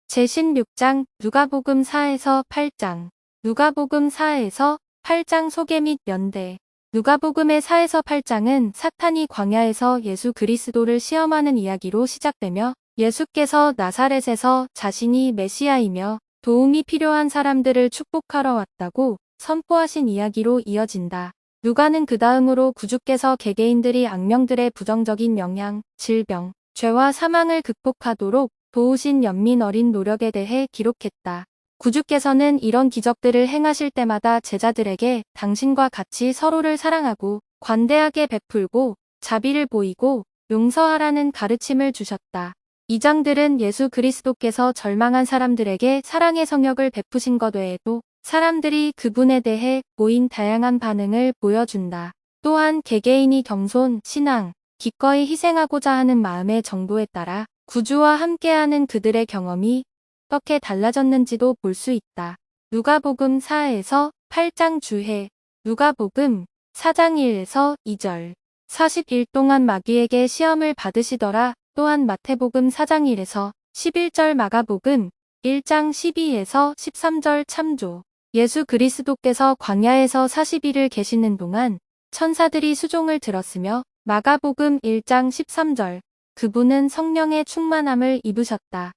제16장 누가복음 4에서 8장 누가복음 4에서 8장 소개 및 연대 누가복음의 4에서 8장은 사탄이 광야에서 예수 그리스도를 시험하는 이야기로 시작되며 예수께서 나사렛에서 자신이 메시아이며 도움이 필요한 사람들을 축복하러 왔다고 선포하신 이야기로 이어진다. 누가는 그 다음으로 구주께서 개개인들이 악령들의 부정적인 영향, 질병, 죄와 사망을 극복하도록 도우신 연민 어린 노력에 대해 기록했다. 구주께서는 이런 기적들을 행하실 때마다 제자들에게 당신과 같이 서로를 사랑하고 관대하게 베풀고 자비를 보이고 용서하라는 가르침을 주셨다. 이 장들은 예수 그리스도께서 절망한 사람들에게 사랑의 성역을 베푸신 것 외에도 사람들이 그분에 대해 보인 다양한 반응을 보여준다. 또한 개개인이 겸손, 신앙, 기꺼이 희생하고자 하는 마음의 정도에 따라 구주와 함께하는 그들의 경험이 어떻게 달라졌는지도 볼 수 있다. 누가복음 4에서 8장 주해 누가복음 4장 1에서 2절 40일 동안 마귀에게 시험을 받으시더라. 또한 마태복음 4장 1에서 11절 마가복음 1장 12에서 13절 참조 예수 그리스도께서 광야에서 40일을 계시는 동안 천사들이 수종을 들었으며 마가복음 1장 13절 그분은 성령의 충만함을 입으셨다.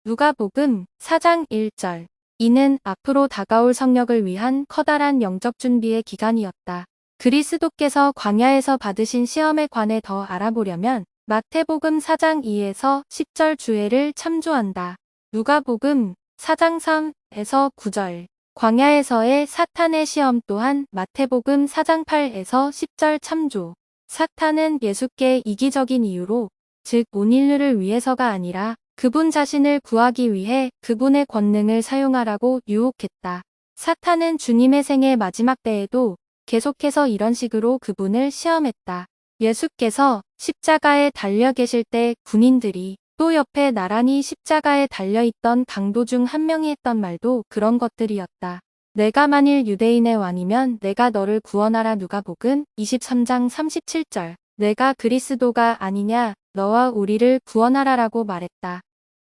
누가복음 4장 1절 이는 앞으로 다가올 성령을 위한 커다란 영적 준비의 기간이었다. 그리스도께서 광야에서 받으신 시험에 관해 더 알아보려면 마태복음 4장 2에서 10절 주해를 참조한다. 누가복음 4장 3에서 9절 광야에서의 사탄의 시험 또한 마태복음 4장 8에서 10절 참조 사탄은 예수께 이기적인 이유로 즉 온 인류를 위해서가 아니라 그분 자신을 구하기 위해 그분의 권능을 사용하라고 유혹했다. 사탄은 주님의 생애 마지막 때에도 계속해서 이런 식으로 그분을 시험했다. 예수께서 십자가에 달려 계실 때 군인들이 또 옆에 나란히 십자가에 달려있던 강도 중 한 명이 했던 말도 그런 것들이었다. 내가 만일 유대인의 왕이면 내가 너를 구원하라. 누가복음 23장 37절 내가 그리스도가 아니냐 너와 우리를 구원하라라고 말했다.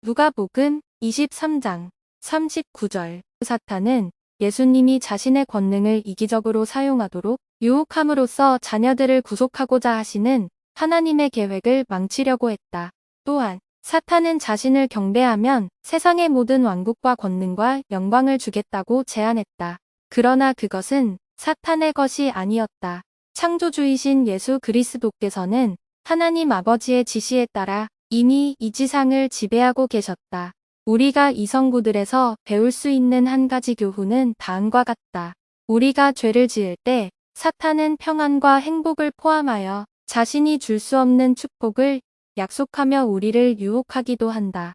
누가복음 23장 39절 사탄은 예수님이 자신의 권능을 이기적으로 사용하도록 유혹함으로써 자녀들을 구속하고자 하시는 하나님의 계획을 망치려고 했다. 또한 사탄은 자신을 경배하면 세상의 모든 왕국과 권능과 영광을 주겠다고 제안했다. 그러나 그것은 사탄의 것이 아니었다. 창조주이신 예수 그리스도께서는 하나님 아버지의 지시에 따라 이미 이 지상을 지배하고 계셨다. 우리가 이 성구들에서 배울 수 있는 한 가지 교훈은 다음과 같다. 우리가 죄를 지을 때 사탄은 평안과 행복을 포함하여 자신이 줄 수 없는 축복을 약속하며 우리를 유혹하기도 한다.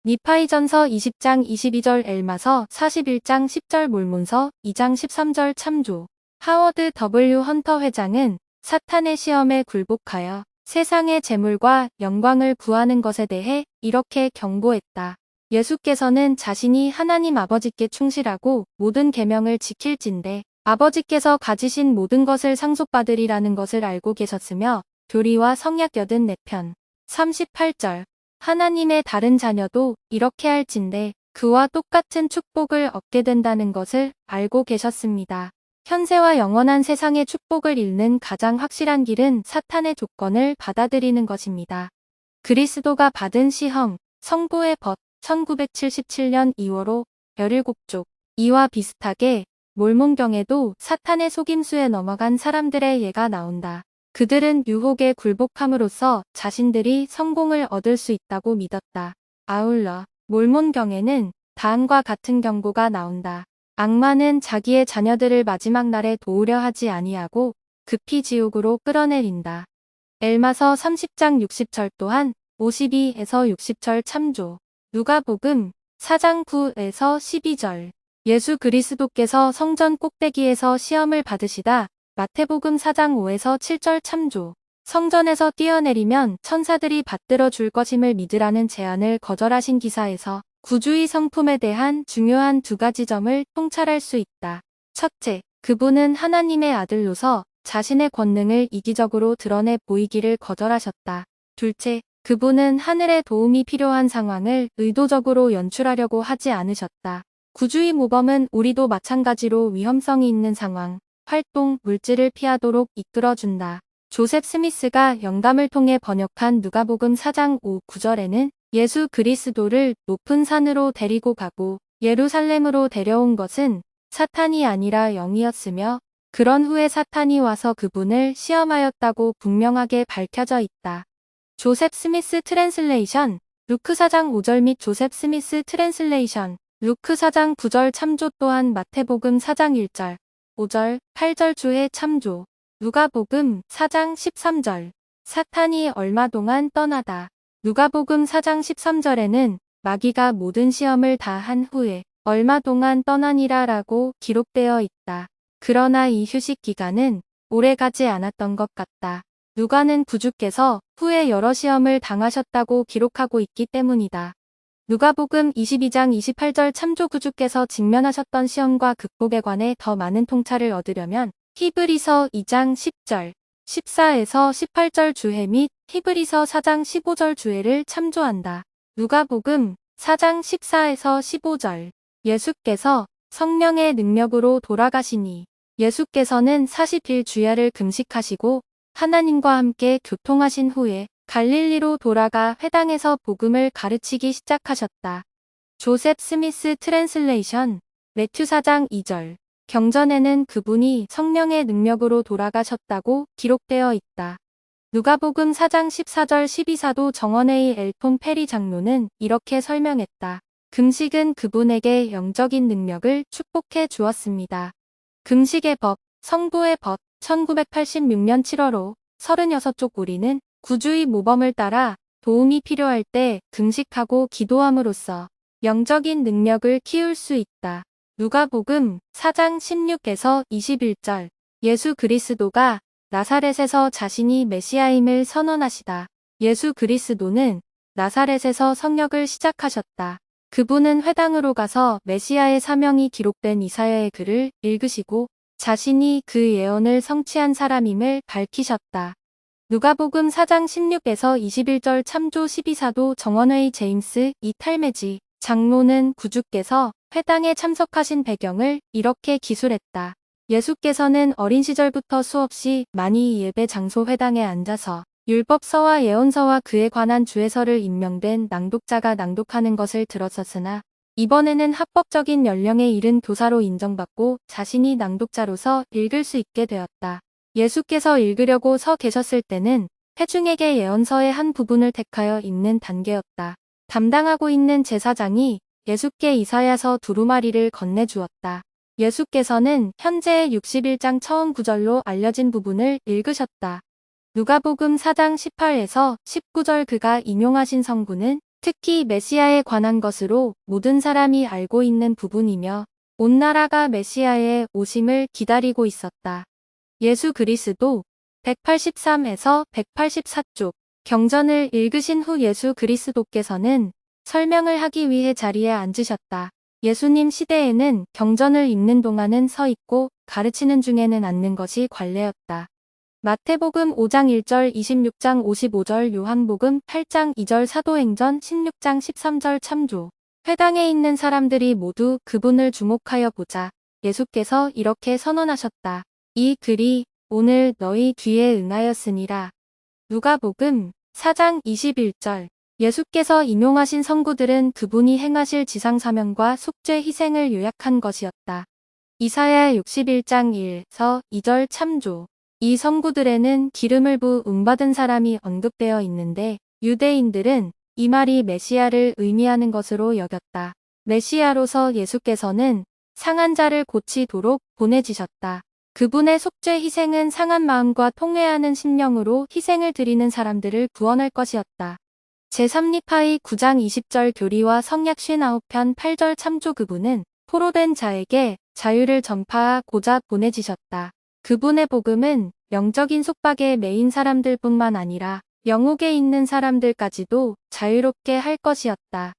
니파이전서 20장 22절 엘마서 41장 10절 몰몬서 2장 13절 참조 하워드 W 헌터 회장은 사탄의 시험에 굴복하여 세상의 재물과 영광을 구하는 것에 대해 이렇게 경고했다. 예수께서는 자신이 하나님 아버지께 충실하고 모든 계명을 지킬진대 아버지께서 가지신 모든 것을 상속받으리라는 것을 알고 계셨으며 교리와 성약 84편 38절 하나님의 다른 자녀도 이렇게 할진대 그와 똑같은 축복을 얻게 된다는 것을 알고 계셨습니다. 현세와 영원한 세상의 축복을 잃는 가장 확실한 길은 사탄의 조건을 받아들이는 것입니다. 그리스도가 받은 시험, 성부의 벗 1977년 2월호 17쪽 이와 비슷하게 몰몬경에도 사탄의 속임수에 넘어간 사람들의 예가 나온다. 그들은 유혹에 굴복함으로써 자신들이 성공을 얻을 수 있다고 믿었다. 아울러 몰몬경에는 다음과 같은 경고가 나온다. 악마는 자기의 자녀들을 마지막 날에 도우려 하지 아니하고 급히 지옥으로 끌어내린다. 엘마서 30장 60절 또한 52에서 60절 참조 누가복음 4장 9에서 12절 예수 그리스도께서 성전 꼭대기에서 시험을 받으시다 마태복음 4장 5에서 7절 참조 성전에서 뛰어내리면 천사들이 받들어 줄 것임을 믿으라는 제안을 거절하신 기사에서 구주의 성품에 대한 중요한 두 가지 점을 통찰할 수 있다. 첫째, 그분은 하나님의 아들로서 자신의 권능을 이기적으로 드러내 보이기를 거절하셨다. 둘째, 그분은 하늘의 도움이 필요한 상황을 의도적으로 연출하려고 하지 않으셨다. 구주의 모범은 우리도 마찬가지로 위험성이 있는 상황, 활동, 물질을 피하도록 이끌어준다. 조셉 스미스가 영감을 통해 번역한 누가복음 4장 5, 9절에는 예수 그리스도를 높은 산으로 데리고 가고 예루살렘으로 데려온 것은 사탄이 아니라 영이었으며 그런 후에 사탄이 와서 그분을 시험하였다고 분명하게 밝혀져 있다. 조셉 스미스 트랜슬레이션, 루크 4장 5절 및 조셉 스미스 트랜슬레이션, 루크 4장 9절 참조 또한 마태복음 4장 1절, 5절, 8절 주의 참조, 누가복음 4장 13절, 사탄이 얼마 동안 떠나다. 누가복음 4장 13절에는 마귀가 모든 시험을 다 한 후에 얼마 동안 떠나니라 라고 기록되어 있다. 그러나 이 휴식 기간은 오래가지 않았던 것 같다. 누가는 구주께서 후에 여러 시험을 당하셨다고 기록하고 있기 때문이다. 누가복음 22장 28절 참조 구주께서 직면하셨던 시험과 극복에 관해 더 많은 통찰을 얻으려면 히브리서 2장 10절, 14에서 18절 주해 및 히브리서 4장 15절 주해를 참조한다. 누가복음 4장 14에서 15절 예수께서 성령의 능력으로 돌아가시니 예수께서는 40일 주야를 금식하시고 하나님과 함께 교통하신 후에 갈릴리로 돌아가 회당에서 복음을 가르치기 시작하셨다. 조셉 스미스 트랜슬레이션 매튜 4장 2절 경전에는 그분이 성령의 능력으로 돌아가셨다고 기록되어 있다. 누가복음 4장 14절 12사도 정원회의 엘톤 페리 장로는 이렇게 설명했다. 금식은 그분에게 영적인 능력을 축복해 주었습니다. 금식의 법, 성도의 법, 1986년 7월호 36쪽 우리는 구주의 모범을 따라 도움이 필요할 때 금식하고 기도함으로써 영적인 능력을 키울 수 있다. 누가복음 4장 16에서 21절 예수 그리스도가 나사렛에서 자신이 메시아임을 선언하시다. 예수 그리스도는 나사렛에서 성역을 시작하셨다. 그분은 회당으로 가서 메시아의 사명이 기록된 이사야의 글을 읽으시고 자신이 그 예언을 성취한 사람임을 밝히셨다. 누가복음 4장 16에서 21절 참조 12사도 정원회의 제임스 이 탈메지 장로는 구주께서 회당에 참석하신 배경을 이렇게 기술했다. 예수께서는 어린 시절부터 수없이 많이 예배 장소 회당에 앉아서 율법서와 예언서와 그에 관한 주해서를 임명된 낭독자가 낭독하는 것을 들었었으나 이번에는 합법적인 연령에 이른 교사로 인정받고 자신이 낭독자로서 읽을 수 있게 되었다. 예수께서 읽으려고 서 계셨을 때는 회중에게 예언서의 한 부분을 택하여 읽는 단계였다. 담당하고 있는 제사장이 예수께 이사야서 두루마리를 건네주었다. 예수께서는 현재의 61장 처음 구절로 알려진 부분을 읽으셨다. 누가복음 4장 18에서 19절 그가 인용하신 성구는 특히 메시아에 관한 것으로 모든 사람이 알고 있는 부분이며 온 나라가 메시아의 오심을 기다리고 있었다. 예수 그리스도 183에서 184쪽 경전을 읽으신 후 예수 그리스도께서는 설명을 하기 위해 자리에 앉으셨다. 예수님 시대에는 경전을 읽는 동안은 서 있고 가르치는 중에는 앉는 것이 관례였다. 마태복음 5장 1절 26장 55절 요한복음 8장 2절 사도행전 16장 13절 참조 회당에 있는 사람들이 모두 그분을 주목하여 보자 예수께서 이렇게 선언하셨다. 이 글이 오늘 너희 귀에 응하였으니라. 누가복음 4장 21절 예수께서 인용하신 성구들은 그분이 행하실 지상사명과 속죄 희생을 요약한 것이었다. 이사야 61장 1서 2절 참조 이 성구들에는 기름을 부음받은 사람이 언급되어 있는데 유대인들은 이 말이 메시아를 의미하는 것으로 여겼다. 메시아로서 예수께서는 상한 자를 고치도록 보내지셨다. 그분의 속죄 희생은 상한 마음과 통회하는 심령으로 희생을 드리는 사람들을 구원할 것이었다. 제3리파이 9장 20절 교리와 성약 59편 8절 참조 그분은 포로된 자에게 자유를 전파하고자 보내지셨다. 그분의 복음은 영적인 속박에 매인 사람들뿐만 아니라 영옥에 있는 사람들까지도 자유롭게 할 것이었다.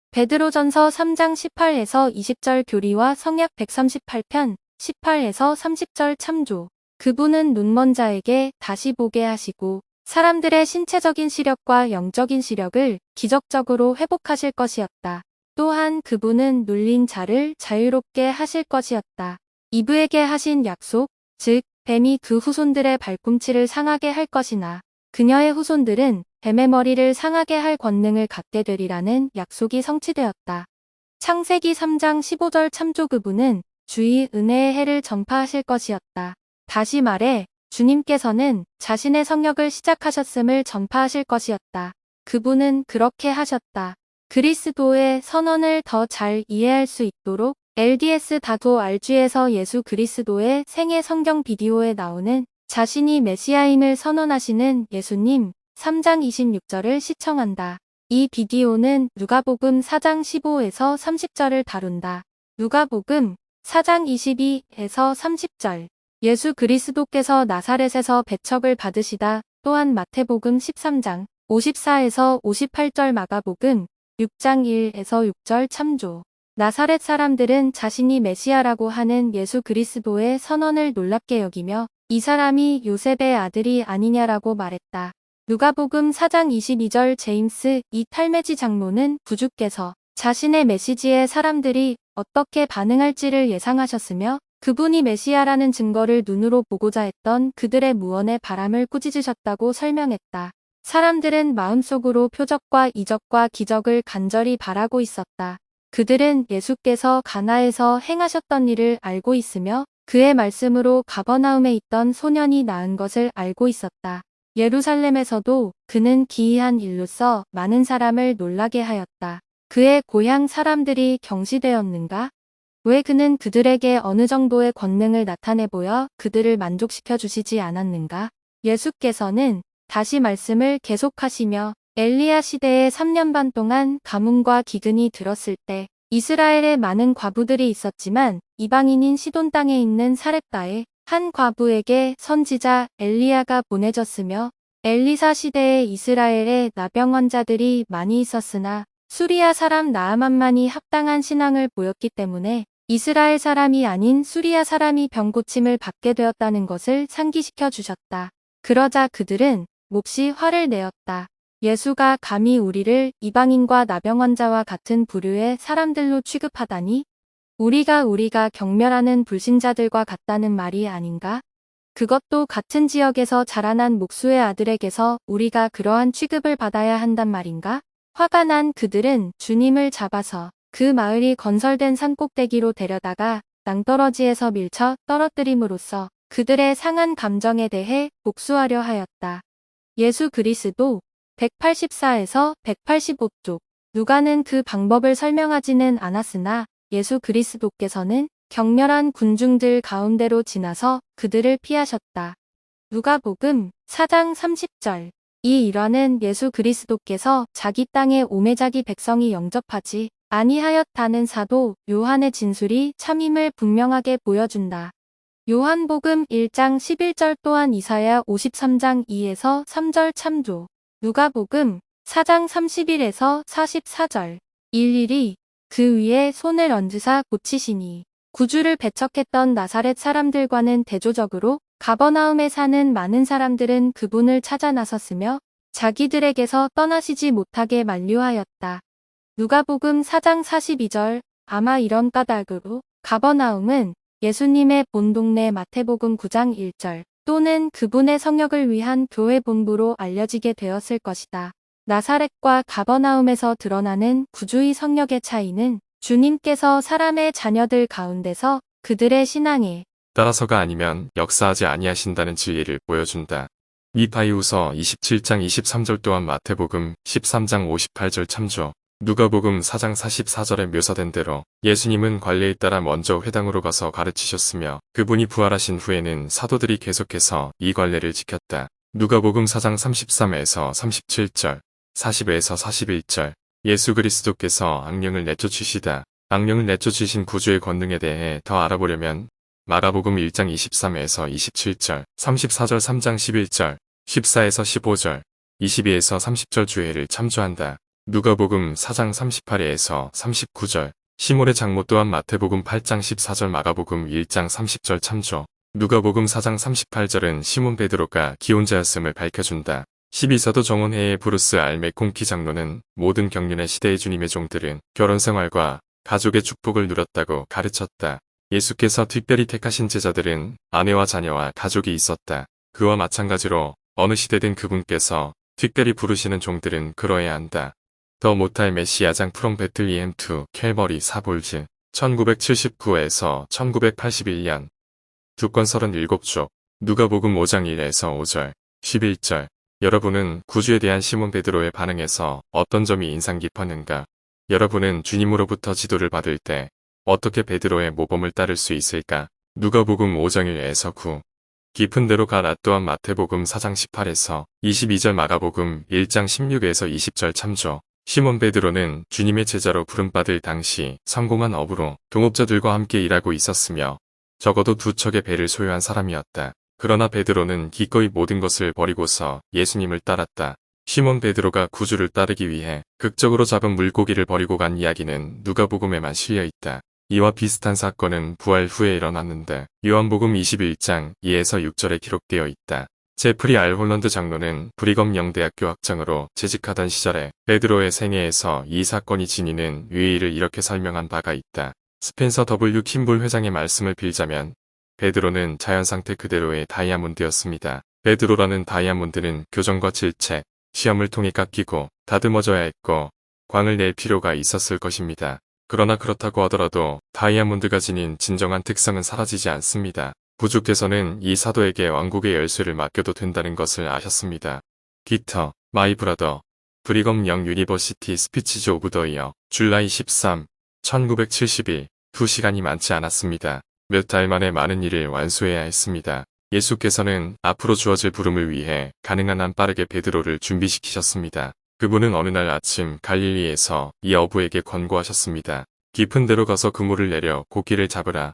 베드로전서 3장 18에서 20절 교리와 성약 138편 18에서 30절 참조 그분은 눈먼 자에게 다시 보게 하시고 사람들의 신체적인 시력과 영적인 시력을 기적적으로 회복하실 것이었다. 또한 그분은 눌린 자를 자유롭게 하실 것이었다. 이브에게 하신 약속, 즉 뱀이 그 후손들의 발꿈치를 상하게 할 것이나 그녀의 후손들은 뱀의 머리를 상하게 할 권능을 갖게 되리라는 약속이 성취되었다. 창세기 3장 15절 참조 그분은 주의 은혜의 해를 전파하실 것이었다. 다시 말해 주님께서는 자신의 성역을 시작하셨음을 전파하실 것이었다. 그분은 그렇게 하셨다. 그리스도의 선언을 더 잘 이해할 수 있도록 LDS-RG에서 예수 그리스도의 생애 성경 비디오에 나오는 자신이 메시아임을 선언하시는 예수님 3장 26절을 시청한다. 이 비디오는 누가복음 4장 15에서 30절을 다룬다. 누가복음 4장 22에서 30절 예수 그리스도께서 나사렛에서 배척을 받으시다. 또한 마태복음 13장 54에서 58절 마가복음 6장 1에서 6절 참조. 나사렛 사람들은 자신이 메시아라고 하는 예수 그리스도의 선언을 놀랍게 여기며 이 사람이 요셉의 아들이 아니냐라고 말했다. 누가복음 4장 22절 제임스 이 탈메지 장로는 구주께서 자신의 메시지에 사람들이 어떻게 반응할지를 예상하셨으며 그분이 메시아라는 증거를 눈으로 보고자 했던 그들의 무언의 바람을 꾸짖으셨다고 설명했다. 사람들은 마음속으로 표적과 이적과 기적을 간절히 바라고 있었다. 그들은 예수께서 가나에서 행하셨던 일을 알고 있으며 그의 말씀으로 가버나움에 있던 소년이 낳은 것을 알고 있었다. 예루살렘에서도 그는 기이한 일로써 많은 사람을 놀라게 하였다. 그의 고향 사람들이 경시되었는가? 왜 그는 그들에게 어느 정도의 권능을 나타내 보여 그들을 만족시켜 주시지 않았는가? 예수께서는 다시 말씀을 계속하시며 엘리야 시대에 3년 반 동안 가뭄과 기근이 들었을 때 이스라엘에 많은 과부들이 있었지만 이방인인 시돈 땅에 있는 사렙다의 한 과부에게 선지자 엘리야가 보내졌으며 엘리사 시대에 이스라엘에 나병 환자들이 많이 있었으나 수리아 사람 나아만만이 합당한 신앙을 보였기 때문에 이스라엘 사람이 아닌 수리아 사람이 병 고침을 받게 되었다는 것을 상기시켜 주셨다. 그러자 그들은 몹시 화를 내었다. 예수가 감히 우리를 이방인과 나병 환자와 같은 부류의 사람들로 취급하다니? 우리가 경멸하는 불신자들과 같다는 말이 아닌가? 그것도 같은 지역에서 자라난 목수의 아들에게서 우리가 그러한 취급을 받아야 한단 말인가? 화가 난 그들은 주님을 잡아서 그 마을이 건설된 산꼭대기로 데려다가 낭떠러지에서 밀쳐 떨어뜨림으로써 그들의 상한 감정에 대해 복수하려 하였다. 예수 그리스도 184에서 185쪽 누가는 그 방법을 설명하지는 않았으나 예수 그리스도께서는 격렬한 군중들 가운데로 지나서 그들을 피하셨다. 누가복음 4장 30절 이 일화는 예수 그리스도께서 자기 땅에 오매 자기 백성이 영접하지 아니하였다는 사도 요한의 진술이 참임을 분명하게 보여준다. 요한복음 1장 11절 또한 이사야 53장 2에서 3절 참조. 누가복음 4장 31에서 44절 일일이 그 위에 손을 얹으사 고치시니 구주를 배척했던 나사렛 사람들과는 대조적으로 가버나움에 사는 많은 사람들은 그분을 찾아 나섰으며 자기들에게서 떠나시지 못하게 만류하였다. 누가복음 4장 42절 아마 이런 까닭으로 가버나움은 예수님의 본동네 마태복음 9장 1절 또는 그분의 성역을 위한 교회 본부로 알려지게 되었을 것이다. 나사렛과 가버나움에서 드러나는 구주의 성역의 차이는 주님께서 사람의 자녀들 가운데서 그들의 신앙에 따라서가 아니면 역사하지 아니하신다는 진리를 보여준다. 이바이후서 27장 23절 또한 마태복음 13장 58절 참조. 누가복음 4장 44절에 묘사된 대로 예수님은 관례에 따라 먼저 회당으로 가서 가르치셨으며 그분이 부활하신 후에는 사도들이 계속해서 이 관례를 지켰다. 누가복음 4장 33에서 37절, 40에서 41절 예수 그리스도께서 악령을 내쫓으시다. 악령을 내쫓으신 구주의 권능에 대해 더 알아보려면 마가복음 1장 23에서 27절, 34절 3장 11절, 14에서 15절, 22에서 30절 주회를 참조한다. 누가복음 4장 38에서 39절, 시몬의 장모 또한 마태복음 8장 14절 마가복음 1장 30절 참조. 누가복음 4장 38절은 시몬 베드로가 기혼자였음을 밝혀준다. 12사도 정원회의 브루스 알 맥콩키 장로는 모든 경륜의 시대의 주님의 종들은 결혼생활과 가족의 축복을 누렸다고 가르쳤다. 예수께서 특별히 택하신 제자들은 아내와 자녀와 가족이 있었다. 그와 마찬가지로 어느 시대든 그분께서 특별히 부르시는 종들은 그러해야 한다. 더 못할 메시아장 프롬 베틀리헴 투 캘버리 사볼즈 1979에서 1981년 2권 37쪽 누가복음 5장 1에서 5절 11절 여러분은 구주에 대한 시몬 베드로의 반응에서 어떤 점이 인상 깊었는가? 여러분은 주님으로부터 지도를 받을 때 어떻게 베드로의 모범을 따를 수 있을까? 누가복음 5장 1에서 9 깊은 데로 가라. 또한 마태복음 4장 18에서 22절 마가복음 1장 16에서 20절 참조 시몬 베드로는 주님의 제자로 부름받을 당시 성공한 업으로 동업자들과 함께 일하고 있었으며 적어도 2척의 배를 소유한 사람이었다. 그러나 베드로는 기꺼이 모든 것을 버리고서 예수님을 따랐다. 시몬 베드로가 구주를 따르기 위해 극적으로 잡은 물고기를 버리고 간 이야기는 누가복음에만 실려 있다. 이와 비슷한 사건은 부활 후에 일어났는데 요한복음 21장 2에서 6절에 기록되어 있다. 제프리 알 홀런드 장로는 브리검 영대학교 학장으로 재직하던 시절에 베드로의 생애에서 이 사건이 지니는 의의를 이렇게 설명한 바가 있다. 스펜서 W. 킴볼 회장의 말씀을 빌자면 베드로는 자연상태 그대로의 다이아몬드였습니다. 베드로라는 다이아몬드는 교정과 질책, 시험을 통해 깎이고 다듬어져야 했고 광을 낼 필요가 있었을 것입니다. 그러나 그렇다고 하더라도 다이아몬드가 지닌 진정한 특성은 사라지지 않습니다. 부주께서는 이 사도에게 왕국의 열쇠를 맡겨도 된다는 것을 아셨습니다. 기터, 마이 브라더, 브리검 영 유니버시티 스피치즈 오브 더 이어, 줄라이 13, 1971, 2시간이 많지 않았습니다. 몇 달 만에 많은 일을 완수해야 했습니다. 예수께서는 앞으로 주어질 부름을 위해 가능한 한 빠르게 베드로를 준비시키셨습니다. 그분은 어느 날 아침 갈릴리에서 이 어부에게 권고하셨습니다. 깊은 데로 가서 그물을 내려 고기를 잡으라.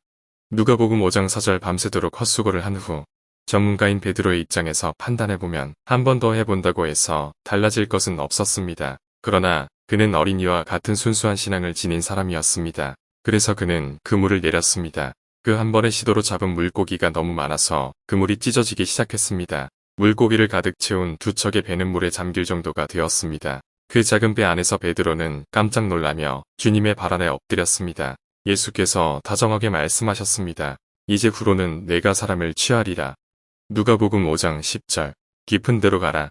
누가복음 5장 4절 밤새도록 헛수고를 한 후 전문가인 베드로의 입장에서 판단해보면 한 번 더 해본다고 해서 달라질 것은 없었습니다. 그러나 그는 어린이와 같은 순수한 신앙을 지닌 사람이었습니다. 그래서 그는 그물을 내렸습니다. 그 한 번의 시도로 잡은 물고기가 너무 많아서 그물이 찢어지기 시작했습니다. 물고기를 가득 채운 2척의 배는 물에 잠길 정도가 되었습니다. 그 작은 배 안에서 베드로는 깜짝 놀라며 주님의 발 아래 엎드렸습니다. 예수께서 다정하게 말씀하셨습니다. 이제 후로는 내가 사람을 취하리라. 누가복음 5장 10절 깊은 데로 가라.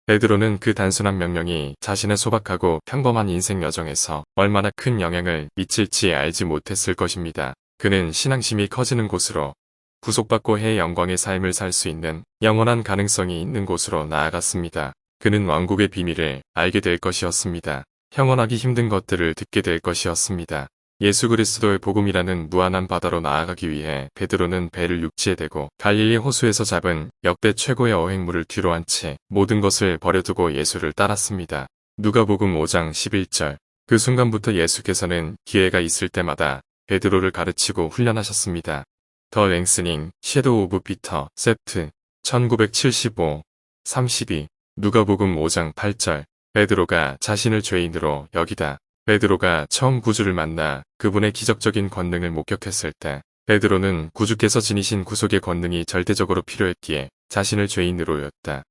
베드로는 그 단순한 명령이 자신의 소박하고 평범한 인생 여정에서 얼마나 큰 영향을 미칠지 알지 못했을 것입니다. 그는 신앙심이 커지는 곳으로 구속받고 해의 영광의 삶을 살 수 있는 영원한 가능성이 있는 곳으로 나아갔습니다. 그는 왕국의 비밀을 알게 될 것이었습니다. 형언하기 힘든 것들을 듣게 될 것이었습니다. 예수 그리스도의 복음이라는 무한한 바다로 나아가기 위해 베드로는 배를 육지에 대고 갈릴리 호수에서 잡은 역대 최고의 어획물을 뒤로 한 채 모든 것을 버려두고 예수를 따랐습니다. 누가복음 5장 11절 그 순간부터 예수께서는 기회가 있을 때마다 베드로를 가르치고 훈련하셨습니다. 더 랭스닝, 섀도우 오브 피터, 세프트, 1975, 32 누가복음 5장 8절 베드로가 자신을 죄인으로 여기다. 베드로가 처음 구주를 만나 그분의 기적적인 권능을 목격했을 때 베드로는 구주께서 지니신 구속의 권능이 절대적으로 필요했기에 자신을 죄인으로 여겼다.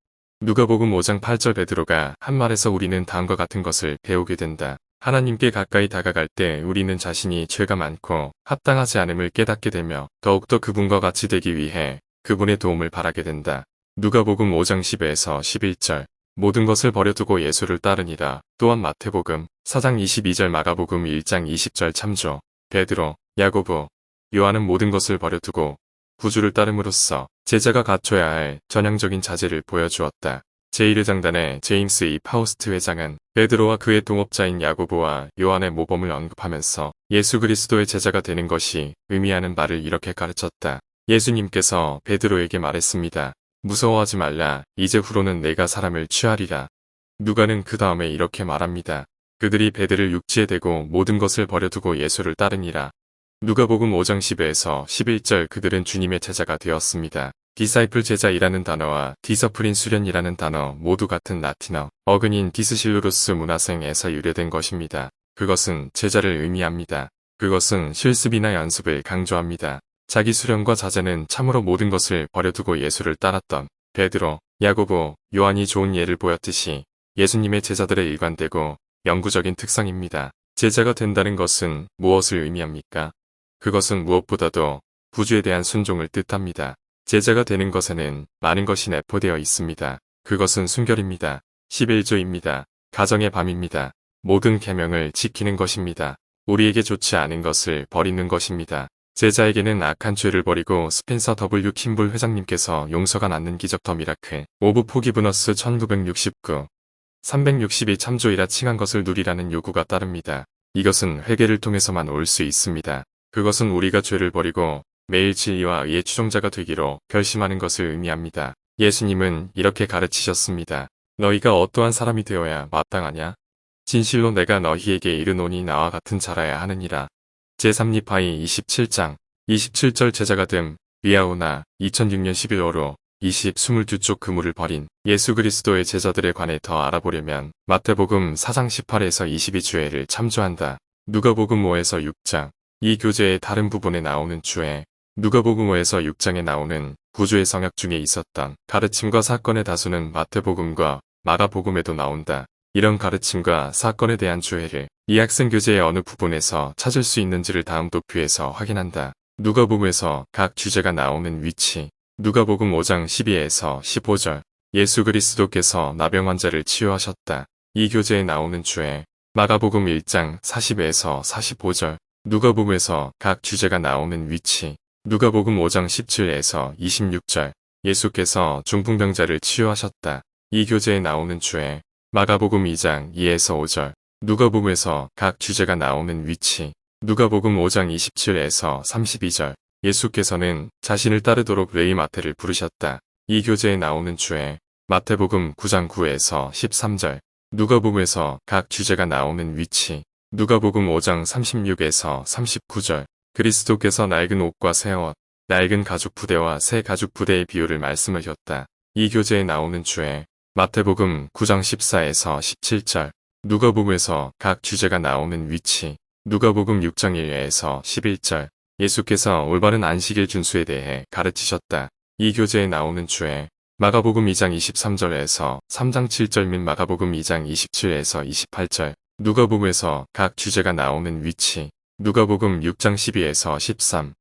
누가복음 5장 8절 베드로가 한 말에서 우리는 다음과 같은 것을 배우게 된다. 하나님께 가까이 다가갈 때 우리는 자신이 죄가 많고 합당하지 않음을 깨닫게 되며 더욱더 그분과 같이 되기 위해 그분의 도움을 바라게 된다. 누가복음 5장 10에서 11절 모든 것을 버려두고 예수를 따르니라. 또한 마태복음 4장 22절 마가복음 1장 20절 참조 베드로, 야고보, 요한은 모든 것을 버려두고 구주를 따름으로써 제자가 갖춰야 할 전향적인 자세를 보여주었다. 제1회장단의 제임스 E. 파우스트 회장은 베드로와 그의 동업자인 야고보와 요한의 모범을 언급하면서 예수 그리스도의 제자가 되는 것이 의미하는 말을 이렇게 가르쳤다. 예수님께서 베드로에게 말했습니다. 무서워하지 말라. 이제 후로는 내가 사람을 취하리라. 누가는 그 다음에 이렇게 말합니다. 그들이 배들을 육지에 대고 모든 것을 버려두고 예수를 따르니라. 누가복음 5장 10에서 11절 그들은 주님의 제자가 되었습니다. 디사이플 제자이라는 단어와 디서플인 수련이라는 단어 모두 같은 라틴어 어근인 디스실루루스 문화생에서 유래된 것입니다. 그것은 제자를 의미합니다. 그것은 실습이나 연습을 강조합니다. 자기 수련과 자제는 참으로 모든 것을 버려두고 예수를 따랐던 베드로, 야고보, 요한이 좋은 예를 보였듯이 예수님의 제자들의 일관되고 영구적인 특성입니다. 제자가 된다는 것은 무엇을 의미합니까? 그것은 무엇보다도 구주에 대한 순종을 뜻합니다. 제자가 되는 것에는 많은 것이 내포되어 있습니다. 그것은 순결입니다. 11조입니다. 가정의 밤입니다. 모든 계명을 지키는 것입니다. 우리에게 좋지 않은 것을 버리는 것입니다. 제자에게는 악한 죄를 버리고 스펜서 W 킴볼 회장님께서 용서가 낫는 기적 더 미라클 오브 포기브너스 1969 362 참조이라 칭한 것을 누리라는 요구가 따릅니다. 이것은 회개를 통해서만 올 수 있습니다. 그것은 우리가 죄를 버리고 매일 진리와 의의 추종자가 되기로 결심하는 것을 의미합니다. 예수님은 이렇게 가르치셨습니다. 너희가 어떠한 사람이 되어야 마땅하냐? 진실로 내가 너희에게 이르노니 나와 같은 자라야 하느니라. 제3리파이 27장 27절 제자가 됨 리아오나 2006년 11월호 22쪽 그물을 버린 예수 그리스도의 제자들에 관해 더 알아보려면 마태복음 4장 18에서 22주애를 참조한다. 누가복음 5에서 6장 이 교재의 다른 부분에 나오는 주애 누가복음 5에서 6장에 나오는 구주의 성역 중에 있었던 가르침과 사건의 다수는 마태복음과 마가복음에도 나온다. 이런 가르침과 사건에 대한 주애를 이 학생 교재의 어느 부분에서 찾을 수 있는지를 다음 도표에서 확인한다. 누가복음에서 각 주제가 나오는 위치 누가복음 5장 12에서 15절 예수 그리스도께서 나병 환자를 치유하셨다. 이 교재에 나오는 주애 마가복음 1장 40에서 45절 누가복음에서 각 주제가 나오는 위치 누가복음 5장 17에서 26절 예수께서 중풍병자를 치유하셨다. 이 교재에 나오는 주애 마가복음 2장 2에서 5절 누가복음에서 각 주제가 나오는 위치 누가복음 5장 27에서 32절 예수께서는 자신을 따르도록 레위 마태를 부르셨다. 이 교재에 나오는 주애 마태복음 9장 9에서 13절 누가복음에서 각 주제가 나오는 위치 누가복음 5장 36에서 39절 그리스도께서 낡은 옷과 새 옷, 낡은 가죽 부대와 새 가죽 부대의 비유를 말씀하셨다. 이 교재에 나오는 주애 마태복음 9장 14에서 17절 누가복음에서 각 주제가 나오는 위치 누가복음 6장 1에서 11절 예수께서 올바른 안식일 준수에 대해 가르치셨다. 이 교재에 나오는 주애 마가복음 2장 23절에서 3장 7절 및 마가복음 2장 27에서 28절 누가복음에서 각 주제가 나오는 위치 누가복음 6장 12에서 13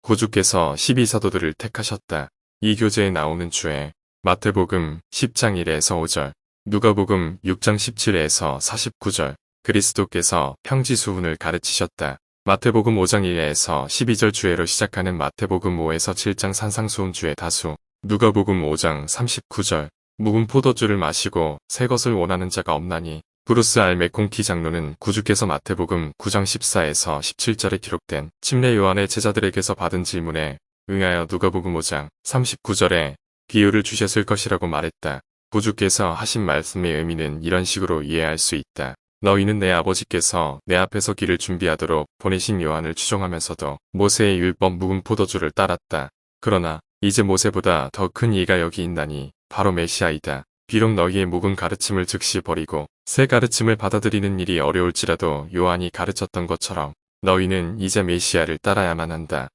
구주께서 12사도들을 택하셨다. 이 교재에 나오는 주애 마태복음 10장 1에서 5절 누가복음 6장 17에서 49절 그리스도께서 평지수훈을 가르치셨다. 마태복음 5장 1에서 12절 주애로 시작하는 마태복음 5에서 7장 산상수훈 주애 다수 누가복음 5장 39절 묵은 포도주를 마시고 새 것을 원하는 자가 없나니 브루스 알메콩키 장로는 구주께서 마태복음 9장 14에서 17절에 기록된 침례 요한의 제자들에게서 받은 질문에 응하여 누가복음 5장 39절에 비유를 주셨을 것이라고 말했다. 구주께서 하신 말씀의 의미는 이런 식으로 이해할 수 있다. 너희는 내 아버지께서 내 앞에서 길을 준비하도록 보내신 요한을 추종하면서도 모세의 율법 묵은 포도주를 따랐다. 그러나 이제 모세보다 더 큰 이가 여기 있나니 바로 메시아이다. 비록 너희의 묵은 가르침을 즉시 버리고 새 가르침을 받아들이는 일이 어려울지라도 요한이 가르쳤던 것처럼 너희는 이제 메시아를 따라야만 한다.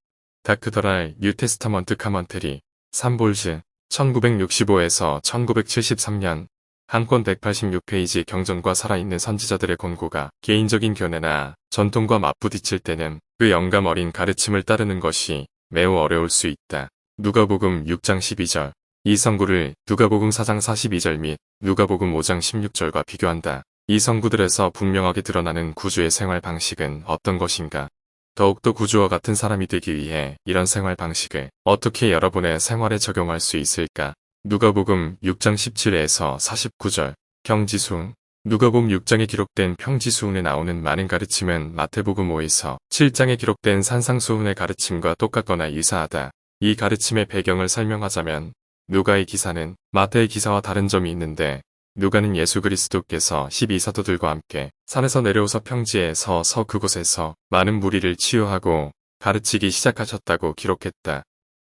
다크더랄 뉴테스타먼트 카먼트리 3볼즈 1965에서 1973년 한 권 186페이지 경전과 살아있는 선지자들의 권고가 개인적인 견해나 전통과 맞부딪힐 때는 그 영감 어린 가르침을 따르는 것이 매우 어려울 수 있다. 누가복음 6장 12절 이 성구를 누가복음 4장 42절 및 누가복음 5장 16절과 비교한다. 이 성구들에서 분명하게 드러나는 구주의 생활 방식은 어떤 것인가? 더욱더 구주와 같은 사람이 되기 위해 이런 생활 방식을 어떻게 여러분의 생활에 적용할 수 있을까? 누가복음 6장 17에서 49절 평지수훈 누가복음 6장에 기록된 평지수훈에 나오는 많은 가르침은 마태복음 5에서 7장에 기록된 산상수훈의 가르침과 똑같거나 유사하다. 이 가르침의 배경을 설명하자면 누가의 기사는 마태의 기사와 다른 점이 있는데 누가는 예수 그리스도께서 12사도들과 함께 산에서 내려오서 평지에 서서 그곳에서 많은 무리를 치유하고 가르치기 시작하셨다고 기록했다.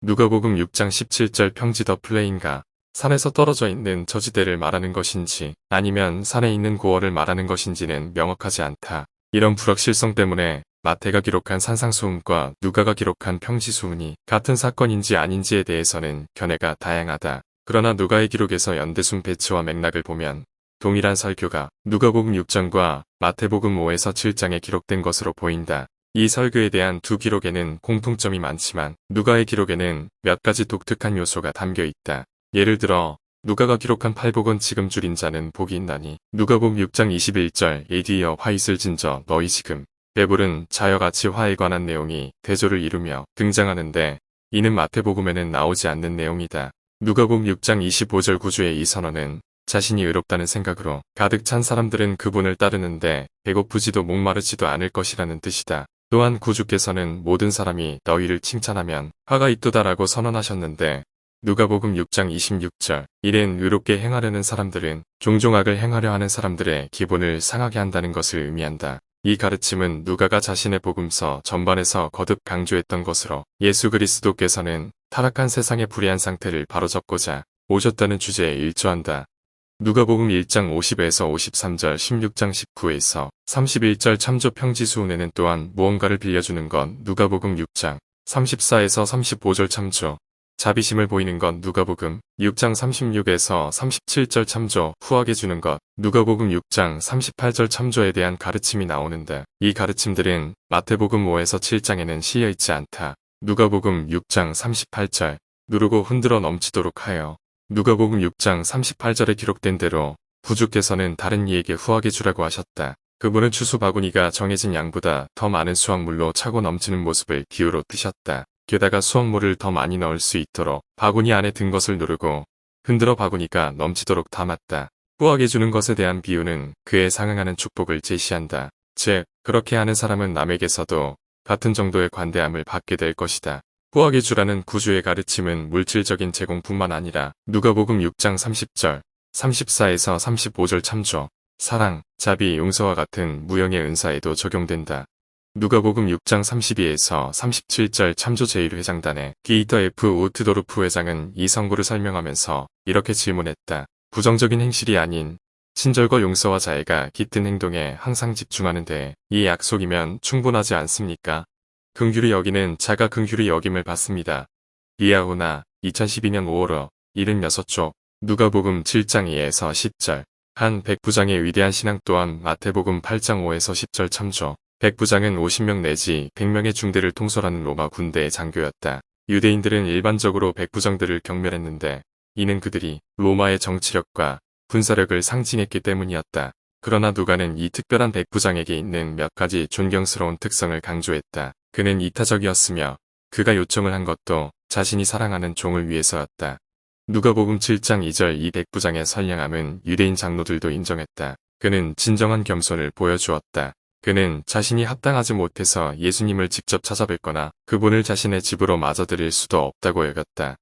누가복음 6장 17절 평지 더 플레인가 산에서 떨어져 있는 저지대를 말하는 것인지 아니면 산에 있는 고어를 말하는 것인지는 명확하지 않다. 이런 불확실성 때문에 마태가 기록한 산상수훈과 누가가 기록한 평지수훈이 같은 사건인지 아닌지에 대해서는 견해가 다양하다. 그러나 누가의 기록에서 연대순 배치와 맥락을 보면 동일한 설교가 누가복음 6장과 마태복음 5에서 7장에 기록된 것으로 보인다. 이 설교에 대한 두 기록에는 공통점이 많지만 누가의 기록에는 몇 가지 독특한 요소가 담겨 있다. 예를 들어 누가가 기록한 팔복은 지금 줄인 자는 복이 있나니 누가복음 6장 21절 에디어 화잇을 진저 너희 지금 배불은 자여같이 화에 관한 내용이 대조를 이루며 등장하는데 이는 마태복음에는 나오지 않는 내용이다. 누가복음 6장 25절 구주의 이 선언은 자신이 의롭다는 생각으로 가득 찬 사람들은 그분을 따르는데 배고프지도 목마르지도 않을 것이라는 뜻이다. 또한 구주께서는 모든 사람이 너희를 칭찬하면 화가 있도다라고 선언하셨는데 누가복음 6장 26절 이는 의롭게 행하려는 사람들은 종종 악을 행하려 하는 사람들의 기본을 상하게 한다는 것을 의미한다. 이 가르침은 누가가 자신의 복음서 전반에서 거듭 강조했던 것으로 예수 그리스도께서는 타락한 세상의 불의한 상태를 바로잡고자 오셨다는 주제에 일조한다. 누가복음 1장 50에서 53절 16장 19에서 31절 참조 평지수훈에는 또한 무언가를 빌려주는 건 누가복음 6장 34에서 35절 참조 자비심을 보이는 건 누가복음 6장 36에서 37절 참조 후하게 주는 것 누가복음 6장 38절 참조에 대한 가르침이 나오는데 이 가르침들은 마태복음 5에서 7장에는 실려있지 않다. 누가복음 6장 38절 누르고 흔들어 넘치도록 하여 누가복음 6장 38절에 기록된 대로 구주께서는 다른 이에게 후하게 주라고 하셨다. 그분은 추수 바구니가 정해진 양보다 더 많은 수확물로 차고 넘치는 모습을 비유로 뜨셨다. 게다가 수확물을 더 많이 넣을 수 있도록 바구니 안에 든 것을 누르고 흔들어 바구니가 넘치도록 담았다. 후하게 주는 것에 대한 비유는 그에 상응하는 축복을 제시한다. 즉, 그렇게 하는 사람은 남에게서도 같은 정도의 관대함을 받게 될 것이다. 후하게 주라는 구주의 가르침은 물질적인 제공뿐만 아니라 누가복음 6장 30절, 34에서 35절 참조, 사랑, 자비, 용서와 같은 무형의 은사에도 적용된다. 누가복음 6장 32에서 37절 참조 제1회장단의 디이터 F 우트도르프 회장은 이 선고를 설명하면서 이렇게 질문했다. 부정적인 행실이 아닌 친절과 용서와 자애가 깃든 행동에 항상 집중하는 데 이 약속이면 충분하지 않습니까? 긍휼히 여기는 자가 긍휼히 여김을 받습니다. 이하오나 2012년 5월 76쪽 누가복음 7장 2에서 10절 한 백부장의 위대한 신앙 또한 마태복음 8장 5에서 10절 참조 백부장은 50명 내지 100명의 중대를 통솔하는 로마 군대의 장교였다. 유대인들은 일반적으로 백부장들을 경멸했는데 이는 그들이 로마의 정치력과 군사력을 상징했기 때문이었다. 그러나 누가는 이 특별한 백부장에게 있는 몇 가지 존경스러운 특성을 강조했다. 그는 이타적이었으며 그가 요청을 한 것도 자신이 사랑하는 종을 위해서였다. 누가복음 7장 2절 이 백부장의 선량함은 유대인 장로들도 인정했다. 그는 진정한 겸손을 보여주었다. 그는 자신이 합당하지 못해서 예수님을 직접 찾아뵙거나 그분을 자신의 집으로 맞아들일 수도 없다고 여겼다.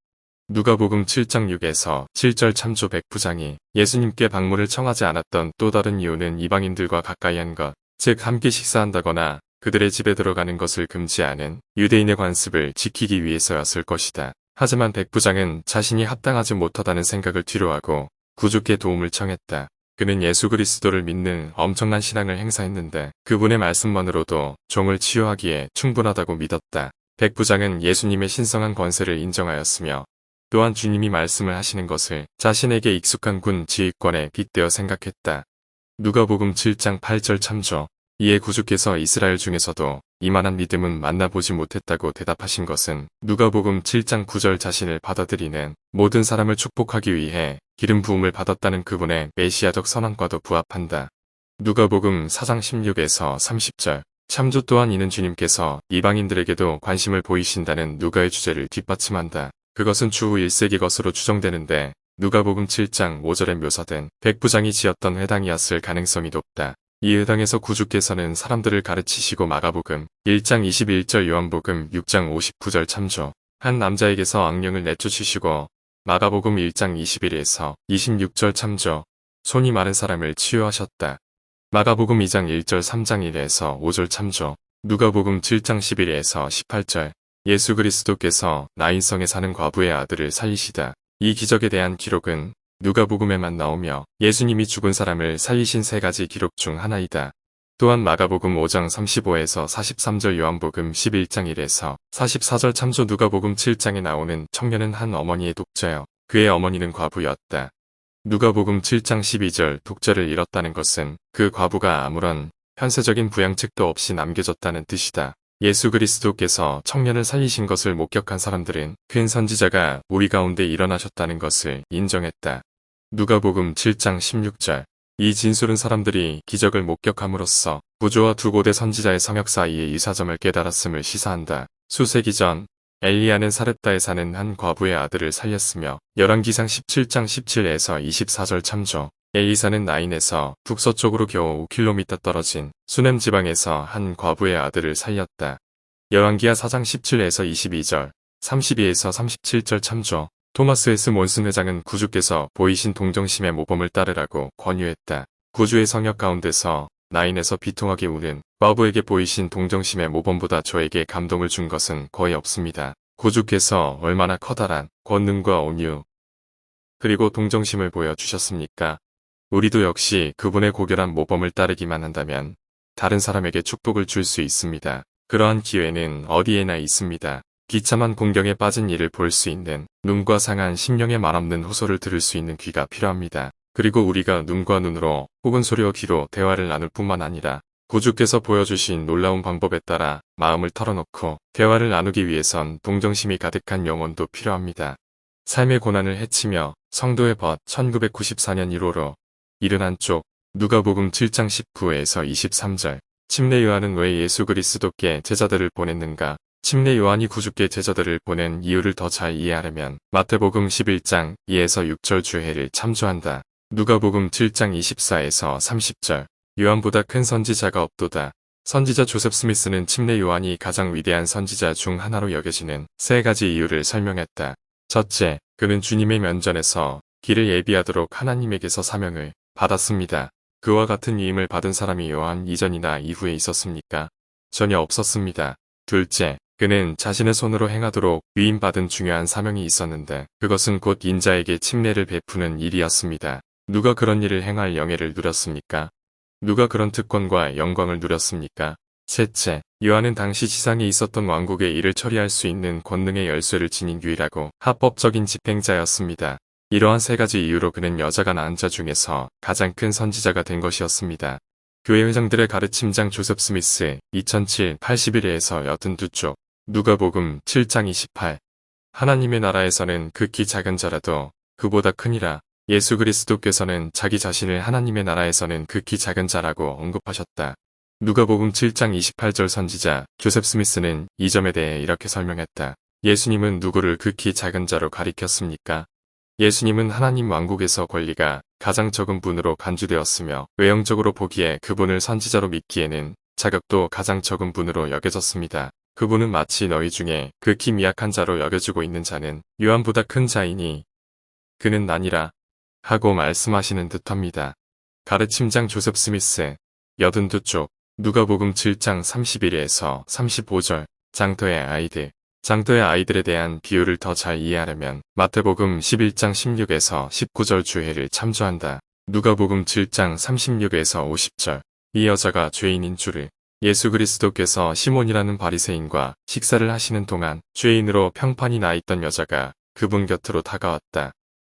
누가복음 7장 6에서 7절 참조 백부장이 예수님께 방문을 청하지 않았던 또 다른 이유는 이방인들과 가까이 한 것, 즉 함께 식사한다거나 그들의 집에 들어가는 것을 금지하는 유대인의 관습을 지키기 위해서였을 것이다. 하지만 백부장은 자신이 합당하지 못하다는 생각을 뒤로하고 구주께 도움을 청했다. 그는 예수 그리스도를 믿는 엄청난 신앙을 행사했는데 그분의 말씀만으로도 종을 치유하기에 충분하다고 믿었다. 백부장은 예수님의 신성한 권세를 인정하였으며 또한 주님이 말씀을 하시는 것을 자신에게 익숙한 군 지휘권에 빗대어 생각했다. 누가복음 7장 8절 참조 이에 구주께서 이스라엘 중에서도 이만한 믿음은 만나보지 못했다고 대답하신 것은 누가복음 7장 9절 자신을 받아들이는 모든 사람을 축복하기 위해 기름 부음을 받았다는 그분의 메시아적 선언과도 부합한다. 누가복음 4장 16에서 30절 참조 또한 이는 주님께서 이방인들에게도 관심을 보이신다는 누가의 주제를 뒷받침한다. 그것은 추후 1세기 것으로 추정되는데 누가복음 7장 5절에 묘사된 백부장이 지었던 회당이었을 가능성이 높다. 이 회당에서 구주께서는 사람들을 가르치시고 마가복음 1장 21절 요한복음 6장 59절 참조 한 남자에게서 악령을 내쫓으시고 마가복음 1장 21에서 26절 참조 손이 마른 사람을 치유하셨다. 마가복음 2장 1절 3장 1에서 5절 참조 누가복음 7장 11에서 18절 예수 그리스도께서 나인성에 사는 과부의 아들을 살리시다. 이 기적에 대한 기록은 누가복음에만 나오며 예수님이 죽은 사람을 살리신 세 가지 기록 중 하나이다. 또한 마가복음 5장 35에서 43절 요한복음 11장 1에서 44절 참조 누가복음 7장에 나오는 청년은 한 어머니의 독자여 그의 어머니는 과부였다. 누가복음 7장 12절 독자를 잃었다는 것은 그 과부가 아무런 현세적인 부양책도 없이 남겨졌다는 뜻이다. 예수 그리스도께서 청년을 살리신 것을 목격한 사람들은 큰 선지자가 우리 가운데 일어나셨다는 것을 인정했다. 누가복음 7장 16절. 이 진술은 사람들이 기적을 목격함으로써 구주와 두 고대 선지자의 성역 사이의 이사점을 깨달았음을 시사한다. 수세기 전 엘리야는 사렙다에 사는 한 과부의 아들을 살렸으며 열왕기상 17장 17에서 24절 참조. 엘리사는 나인에서 북서쪽으로 겨우 5km 떨어진 수넴 지방에서 한 과부의 아들을 살렸다. 열왕기하 4장 17에서 22절, 32에서 37절 참조. 토마스 S. 몬슨 회장은 구주께서 보이신 동정심의 모범을 따르라고 권유했다. 구주의 성역 가운데서 나인에서 비통하게 우는 과부에게 보이신 동정심의 모범보다 저에게 감동을 준 것은 거의 없습니다. 구주께서 얼마나 커다란 권능과 온유 그리고 동정심을 보여주셨습니까? 우리도 역시 그분의 고결한 모범을 따르기만 한다면 다른 사람에게 축복을 줄 수 있습니다. 그러한 기회는 어디에나 있습니다. 비참한 공경에 빠진 이를 볼 수 있는 눈과 상한 심령의 말없는 호소를 들을 수 있는 귀가 필요합니다. 그리고 우리가 눈과 눈으로 혹은 소리와 귀로 대화를 나눌 뿐만 아니라 구주께서 보여주신 놀라운 방법에 따라 마음을 털어놓고 대화를 나누기 위해선 동정심이 가득한 영혼도 필요합니다. 삶의 고난을 헤치며 성도의 벗 1994년 1호로 일은 한쪽 누가복음 7장 19에서 23절. 침례 요한은 왜 예수 그리스도께 제자들을 보냈는가? 침례 요한이 구주께 제자들을 보낸 이유를 더 잘 이해하려면 마태복음 11장 2에서 6절 주해를 참조한다. 누가복음 7장 24에서 30절. 요한보다 큰 선지자가 없도다. 선지자 조셉 스미스는 침례 요한이 가장 위대한 선지자 중 하나로 여겨지는 세 가지 이유를 설명했다. 첫째, 그는 주님의 면전에서 길을 예비하도록 하나님에게서 사명을 받았습니다. 그와 같은 위임을 받은 사람이 요한 이전이나 이후에 있었습니까? 전혀 없었습니다. 둘째, 그는 자신의 손으로 행하도록 위임받은 중요한 사명이 있었는데 그것은 곧 인자에게 침례를 베푸는 일이었습니다. 누가 그런 일을 행할 영예를 누렸습니까? 누가 그런 특권과 영광을 누렸습니까? 셋째, 요한은 당시 지상에 있었던 왕국의 일을 처리할 수 있는 권능의 열쇠를 지닌 유일하고 합법적인 집행자였습니다. 이러한 세 가지 이유로 그는 여자가 낳은 자 중에서 가장 큰 선지자가 된 것이었습니다. 교회 회장들의 가르침장 조셉 스미스 2007 81회에서 82쪽. 누가복음 7장 28. 하나님의 나라에서는 극히 작은 자라도 그보다 크니라. 예수 그리스도께서는 자기 자신을 하나님의 나라에서는 극히 작은 자라고 언급하셨다. 누가복음 7장 28절 선지자 조셉 스미스는 이 점에 대해 이렇게 설명했다. 예수님은 누구를 극히 작은 자로 가리켰습니까? 예수님은 하나님 왕국에서 권리가 가장 적은 분으로 간주되었으며 외형적으로 보기에 그분을 선지자로 믿기에는 자격도 가장 적은 분으로 여겨졌습니다. 그분은 마치 너희 중에 극히 미약한 자로 여겨지고 있는 자는 요한보다 큰 자이니 그는 나니라 하고 말씀하시는 듯합니다. 가르침장 조셉 스미스 82쪽. 누가복음 7장 31에서 35절. 장터의 아이들. 장터의 아이들에 대한 비유를 더 잘 이해하려면 마태복음 11장 16에서 19절 주해를 참조한다. 누가복음 7장 36에서 50절. 이 여자가 죄인인 줄을. 예수 그리스도께서 시몬이라는 바리새인과 식사를 하시는 동안 죄인으로 평판이 나 있던 여자가 그분 곁으로 다가왔다.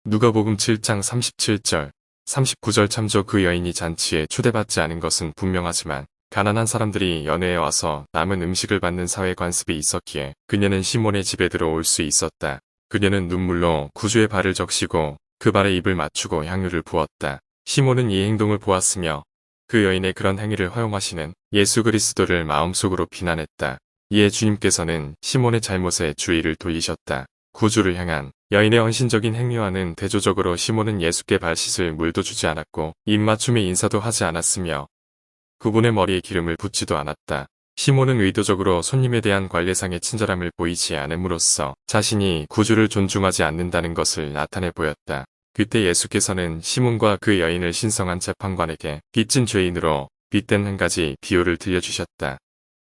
누가복음 7장 37절, 39절 참조. 그 여인이 잔치에 초대받지 않은 것은 분명하지만 가난한 사람들이 연회에 와서 남은 음식을 받는 사회 관습이 있었기에 그녀는 시몬의 집에 들어올 수 있었다. 그녀는 눈물로 구주의 발을 적시고 그 발에 입을 맞추고 향유를 부었다. 시몬은 이 행동을 보았으며 그 여인의 그런 행위를 허용하시는 예수 그리스도를 마음속으로 비난했다. 이에 주님께서는 시몬의 잘못에 주의를 돌리셨다. 구주를 향한 여인의 헌신적인 행위와는 대조적으로 시몬은 예수께 발 씻을 물도 주지 않았고 입맞춤의 인사도 하지 않았으며 그분의 머리에 기름을 붓지도 않았다. 시몬은 의도적으로 손님에 대한 관례상의 친절함을 보이지 않음으로써 자신이 구주를 존중하지 않는다는 것을 나타내 보였다. 그때 예수께서는 시몬과 그 여인을 신성한 재판관에게 빚진 죄인으로 빗댄 한 가지 비유를 들려주셨다.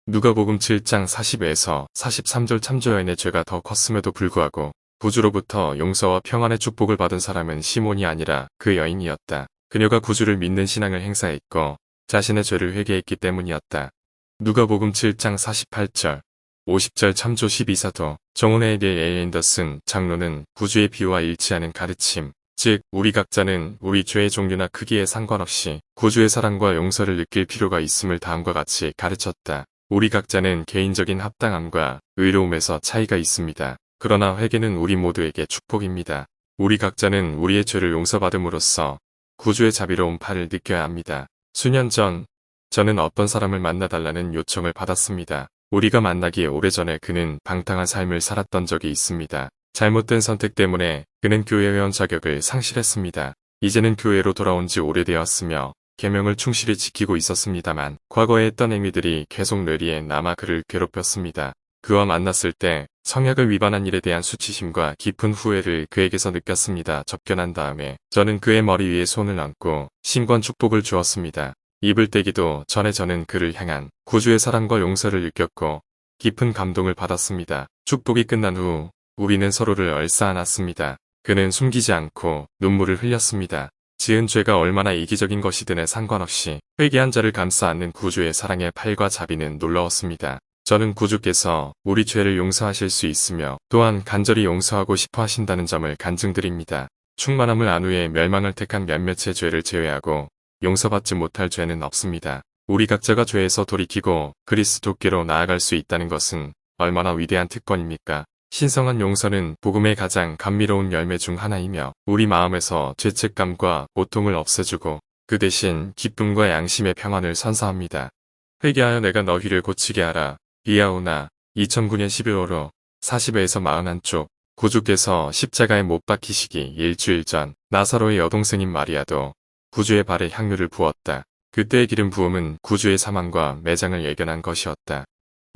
누가복음 7장 40에서 43절 참조. 여인의 죄가 더 컸음에도 불구하고 구주로부터 용서와 평안의 축복을 받은 사람은 시몬이 아니라 그 여인이었다. 그녀가 구주를 믿는 신앙을 행사했고 자신의 죄를 회개했기 때문이었다. 누가복음 7장 48절. 50절 참조 12사도 정원의 A. 앤더슨 장로는 구주의 비유와 일치하는 가르침, 즉 우리 각자는 우리 죄의 종류나 크기에 상관없이 구주의 사랑과 용서를 느낄 필요가 있음을 다음과 같이 가르쳤다. 우리 각자는 개인적인 합당함과 의로움에서 차이가 있습니다. 그러나 회개는 우리 모두에게 축복입니다. 우리 각자는 우리의 죄를 용서받음으로써 구주의 자비로운 팔을 느껴야 합니다. 수년 전 저는 어떤 사람을 만나달라는 요청을 받았습니다. 우리가 만나기 오래전에 그는 방탕한 삶을 살았던 적이 있습니다. 잘못된 선택 때문에 그는 교회회원 자격을 상실했습니다. 이제는 교회로 돌아온 지 오래되었으며 계명을 충실히 지키고 있었습니다만 과거에 했던 행위들이 계속 뇌리에 남아 그를 괴롭혔습니다. 그와 만났을 때 성약을 위반한 일에 대한 수치심과 깊은 후회를 그에게서 느꼈습니다. 접견한 다음에 저는 그의 머리 위에 손을 얹고 신권 축복을 주었습니다. 입을 떼기도 전에 저는 그를 향한 구주의 사랑과 용서를 느꼈고 깊은 감동을 받았습니다. 축복이 끝난 후 우리는 서로를 얼싸안았습니다. 그는 숨기지 않고 눈물을 흘렸습니다. 지은 죄가 얼마나 이기적인 것이든에 상관없이 회개한 자를 감싸 안는 구주의 사랑의 팔과 자비는 놀라웠습니다. 저는 구주께서 우리 죄를 용서하실 수 있으며 또한 간절히 용서하고 싶어 하신다는 점을 간증드립니다. 충만함을 안후에 멸망을 택한 몇몇의 죄를 제외하고 용서받지 못할 죄는 없습니다. 우리 각자가 죄에서 돌이키고 그리스도께로 나아갈 수 있다는 것은 얼마나 위대한 특권입니까? 신성한 용서는 복음의 가장 감미로운 열매 중 하나이며 우리 마음에서 죄책감과 고통을 없애주고 그 대신 기쁨과 양심의 평안을 선사합니다. 회개하여 내가 너희를 고치게 하라. 비아우나 2009년 12월호 40회에서 41쪽 구주께서 십자가에 못 박히시기 일주일 전 나사로의 여동생인 마리아도 구주의 발에 향유를 부었다. 그때의 기름 부음은 구주의 사망과 매장을 예견한 것이었다.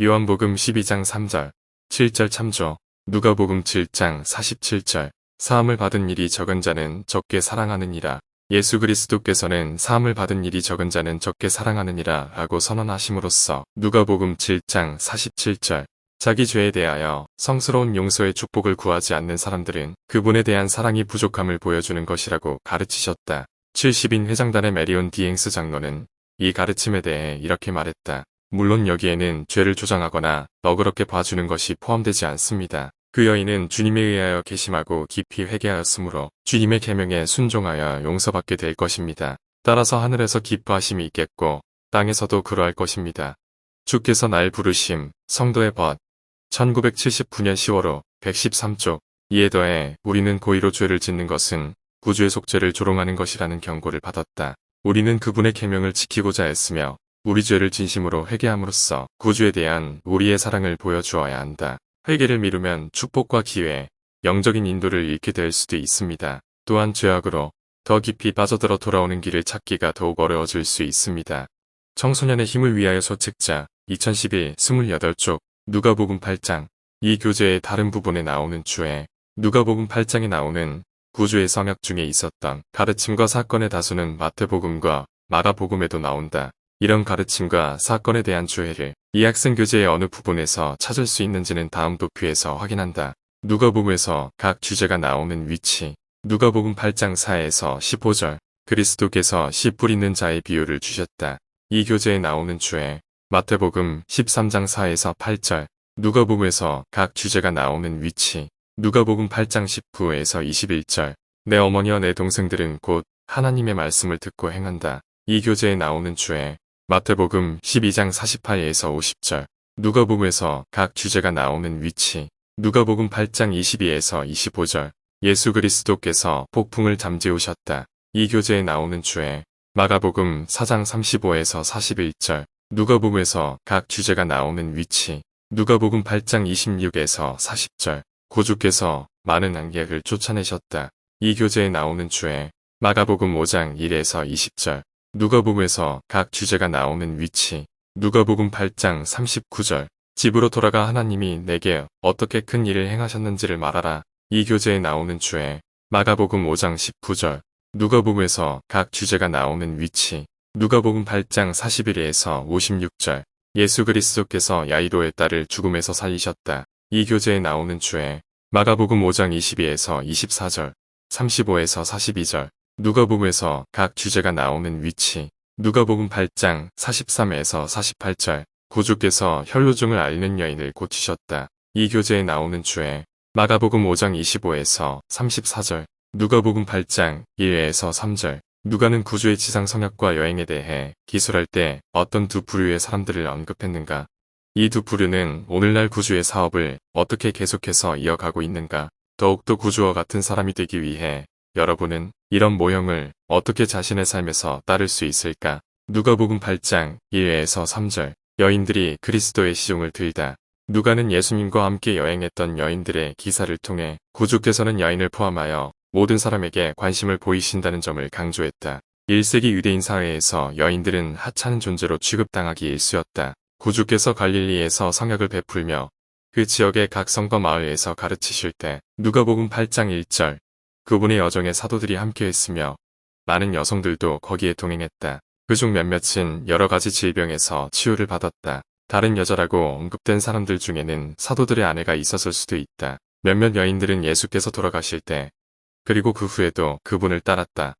요한복음 12장 3절, 7절 참조, 누가복음 7장 47절, 사함을 받은 일이 적은 자는 적게 사랑하느니라. 예수 그리스도께서는 사함을 받은 일이 적은 자는 적게 사랑하느니라 라고 선언하심으로써 누가복음 7장 47절, 자기 죄에 대하여 성스러운 용서의 축복을 구하지 않는 사람들은 그분에 대한 사랑이 부족함을 보여주는 것이라고 가르치셨다. 70인 회장단의 메리온 디앵스 장로는 이 가르침에 대해 이렇게 말했다. 물론 여기에는 죄를 조장하거나 너그럽게 봐주는 것이 포함되지 않습니다. 그 여인은 주님에 의하여 계심하고 깊이 회개하였으므로 주님의 계명에 순종하여 용서받게 될 것입니다. 따라서 하늘에서 기뻐하심이 있겠고 땅에서도 그러할 것입니다. 주께서 날 부르심, 성도의 벗, 1979년 10월호 113쪽. 이에 더해 우리는 고의로 죄를 짓는 것은 구주의 속죄를 조롱하는 것이라는 경고를 받았다. 우리는 그분의 계명을 지키고자 했으며 우리 죄를 진심으로 회개함으로써 구주에 대한 우리의 사랑을 보여주어야 한다. 회개를 미루면 축복과 기회, 영적인 인도를 잃게 될 수도 있습니다. 또한 죄악으로 더 깊이 빠져들어 돌아오는 길을 찾기가 더욱 어려워질 수 있습니다. 청소년의 힘을 위하여 소책자 2011 28쪽 누가복음 8장. 이 교재의 다른 부분에 나오는 주에 누가복음 8장에 나오는 구주의 성약 중에 있었던 가르침과 사건의 다수는 마태복음과 마가복음에도 나온다. 이런 가르침과 사건에 대한 주해를 이 학생 교재의 어느 부분에서 찾을 수 있는지는 다음 도표에서 확인한다. 누가복음에서 각 주제가 나오는 위치. 누가복음 8장 4에서 15절. 그리스도께서 씨 뿌리는 자의 비유를 주셨다. 이 교재에 나오는 주에. 마태복음 13장 4에서 8절. 누가복음에서 각 주제가 나오는 위치. 누가복음 8장 19에서 21절. 내 어머니와 내 동생들은 곧 하나님의 말씀을 듣고 행한다. 이 교재에 나오는 주에. 마태복음 12장 48에서 50절. 누가복음에서 각 주제가 나오는 위치. 누가복음 8장 22에서 25절. 예수 그리스도께서 폭풍을 잠재우셨다. 이 교재에 나오는 주에. 마가복음 4장 35에서 41절. 누가복음에서 각 주제가 나오는 위치. 누가복음 8장 26에서 40절. 구주께서 많은 악객을 쫓아내셨다. 이 교재에 나오는 주에. 마가복음 5장 1에서 20절. 누가복음에서 각 주제가 나오는 위치. 누가복음 8장 39절. 집으로 돌아가 하나님이 내게 어떻게 큰 일을 행하셨는지를 말하라. 이 교재에 나오는 주에. 마가복음 5장 19절. 누가복음에서 각 주제가 나오는 위치. 누가복음 8장 41에서 56절. 예수 그리스도께서 야이로의 딸을 죽음에서 살리셨다. 이 교재에 나오는 주에. 마가복음 5장 22에서 24절. 35에서 42절. 누가복음에서 각 주제가 나오는 위치. 누가복음 8장 43에서 48절. 구주께서 혈루증을 앓는 여인을 고치셨다. 이 교재에 나오는 주에 마가복음 5장 25에서 34절, 누가복음 8장 1에서 3절, 누가는 구주의 지상 성역과 여행에 대해 기술할 때 어떤 두 부류의 사람들을 언급했는가? 이 두 부류는 오늘날 구주의 사업을 어떻게 계속해서 이어가고 있는가? 더욱더 구주와 같은 사람이 되기 위해 여러분은 이런 모형을 어떻게 자신의 삶에서 따를 수 있을까? 누가복음 8장 1에서 3절, 여인들이 그리스도의 시종을 들다. 누가는 예수님과 함께 여행했던 여인들의 기사를 통해 구주께서는 여인을 포함하여 모든 사람에게 관심을 보이신다는 점을 강조했다. 1세기 유대인 사회에서 여인들은 하찮은 존재로 취급당하기 일쑤였다. 구주께서 갈릴리에서 성역을 베풀며 그 지역의 각 성과 마을에서 가르치실 때 누가복음 8장 1절, 그분의 여정에 사도들이 함께했으며 많은 여성들도 거기에 동행했다. 그중 몇몇은 여러 가지 질병에서 치유를 받았다. 다른 여자라고 언급된 사람들 중에는 사도들의 아내가 있었을 수도 있다. 몇몇 여인들은 예수께서 돌아가실 때 그리고 그 후에도 그분을 따랐다.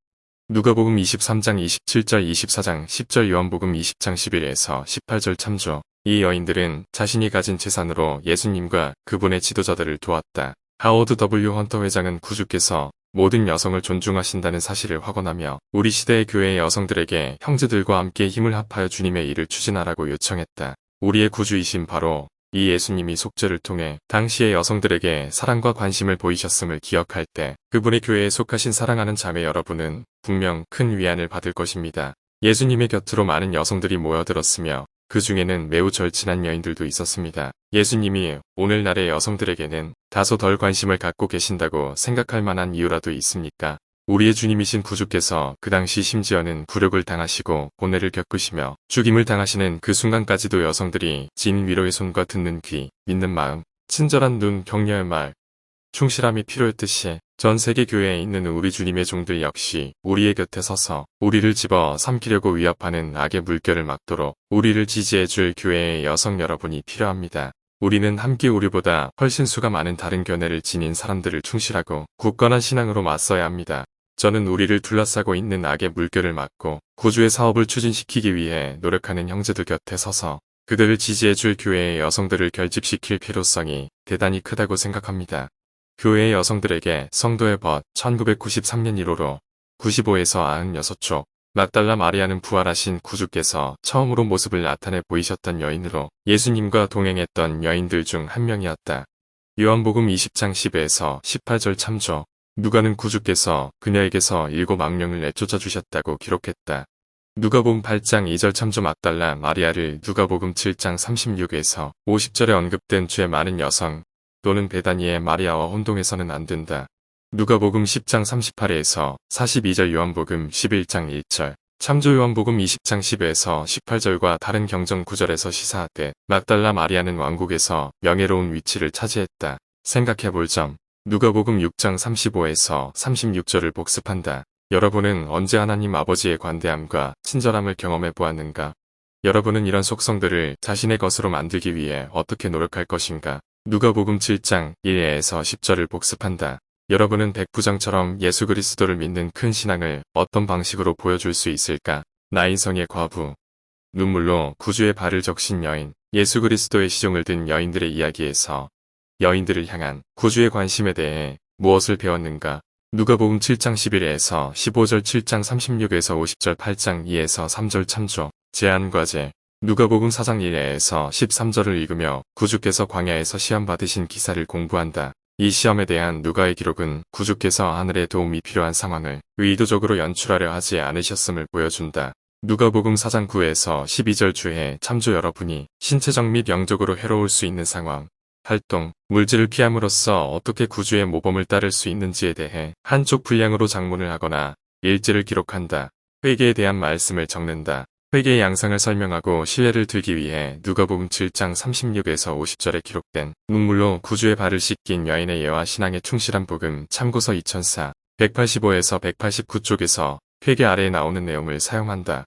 누가복음 23장 27절 24장 10절 요한복음 20장 11에서 18절 참조. 이 여인들은 자신이 가진 재산으로 예수님과 그분의 지도자들을 도왔다. 하워드 W. 헌터 회장은 구주께서 모든 여성을 존중하신다는 사실을 확언하며 우리 시대의 교회의 여성들에게 형제들과 함께 힘을 합하여 주님의 일을 추진하라고 요청했다. 우리의 구주이신 바로 이 예수님이 속죄를 통해 당시의 여성들에게 사랑과 관심을 보이셨음을 기억할 때 그분의 교회에 속하신 사랑하는 자매 여러분은 분명 큰 위안을 받을 것입니다. 예수님의 곁으로 많은 여성들이 모여들었으며 그 중에는 매우 절친한 여인들도 있었습니다. 예수님이 오늘날의 여성들에게는 다소 덜 관심을 갖고 계신다고 생각할 만한 이유라도 있습니까? 우리의 주님이신 구주께서 그 당시 심지어는 굴욕을 당하시고 고뇌를 겪으시며 죽임을 당하시는 그 순간까지도 여성들이 진 위로의 손과 듣는 귀, 믿는 마음, 친절한 눈, 격려의 말, 충실함이 필요했듯이 전 세계 교회에 있는 우리 주님의 종들 역시 우리의 곁에 서서 우리를 집어 삼키려고 위협하는 악의 물결을 막도록 우리를 지지해줄 교회의 여성 여러분이 필요합니다. 우리는 함께 우리보다 훨씬 수가 많은 다른 견해를 지닌 사람들을 충실하고 굳건한 신앙으로 맞서야 합니다. 저는 우리를 둘러싸고 있는 악의 물결을 막고 구주의 사업을 추진시키기 위해 노력하는 형제들 곁에 서서 그들을 지지해줄 교회의 여성들을 결집시킬 필요성이 대단히 크다고 생각합니다. 교회의 여성들에게 성도의 벗 1993년 1호로 95에서 96초 막달라 마리아는 부활하신 구주께서 처음으로 모습을 나타내 보이셨던 여인으로 예수님과 동행했던 여인들 중 한 명이었다. 요한복음 20장 10에서 18절 참조. 누가는 구주께서 그녀에게서 7망령을 내쫓아 주셨다고 기록했다. 누가복음 8장 2절 참조. 막달라 마리아를 누가복음 7장 36에서 50절에 언급된 죄 많은 여성 또는 베다니의 마리아와 혼동해서는 안 된다. 누가복음 10장 38에서 42절 요한복음 11장 1절 참조. 요한복음 20장 10에서 18절과 다른 경전 구절에서 시사하되 막달라 마리아는 왕국에서 명예로운 위치를 차지했다. 생각해볼 점. 누가복음 6장 35에서 36절을 복습한다. 여러분은 언제 하나님 아버지의 관대함과 친절함을 경험해 보았는가? 여러분은 이런 속성들을 자신의 것으로 만들기 위해 어떻게 노력할 것인가? 누가복음 7장 1에서 10절을 복습한다. 여러분은 백부장처럼 예수 그리스도를 믿는 큰 신앙을 어떤 방식으로 보여줄 수 있을까? 나인성의 과부, 눈물로 구주의 발을 적신 여인, 예수 그리스도의 시종을 든 여인들의 이야기에서 여인들을 향한 구주의 관심에 대해 무엇을 배웠는가? 누가복음 7장 11에서 15절 7장 36에서 50절 8장 2에서 3절 참조. 제안과제. 누가복음 4장 1에서 13절을 읽으며 구주께서 광야에서 시험 받으신 기사를 공부한다. 이 시험에 대한 누가의 기록은 구주께서 하늘의 도움이 필요한 상황을 의도적으로 연출하려 하지 않으셨음을 보여준다. 누가복음 4장 9에서 12절 주에 참조. 여러분이 신체적 및 영적으로 해로울 수 있는 상황, 활동, 물질을 피함으로써 어떻게 구주의 모범을 따를 수 있는지에 대해 한쪽 분량으로 작문을 하거나 일지를 기록한다. 회개에 대한 말씀을 적는다. 회개의 양상을 설명하고 신뢰를 들기 위해 누가복음 7장 36에서 50절에 기록된 눈물로 구주의 발을 씻긴 여인의 예와 신앙에 충실한 복음 참고서 2004 185에서 189쪽에서 회개 아래에 나오는 내용을 사용한다.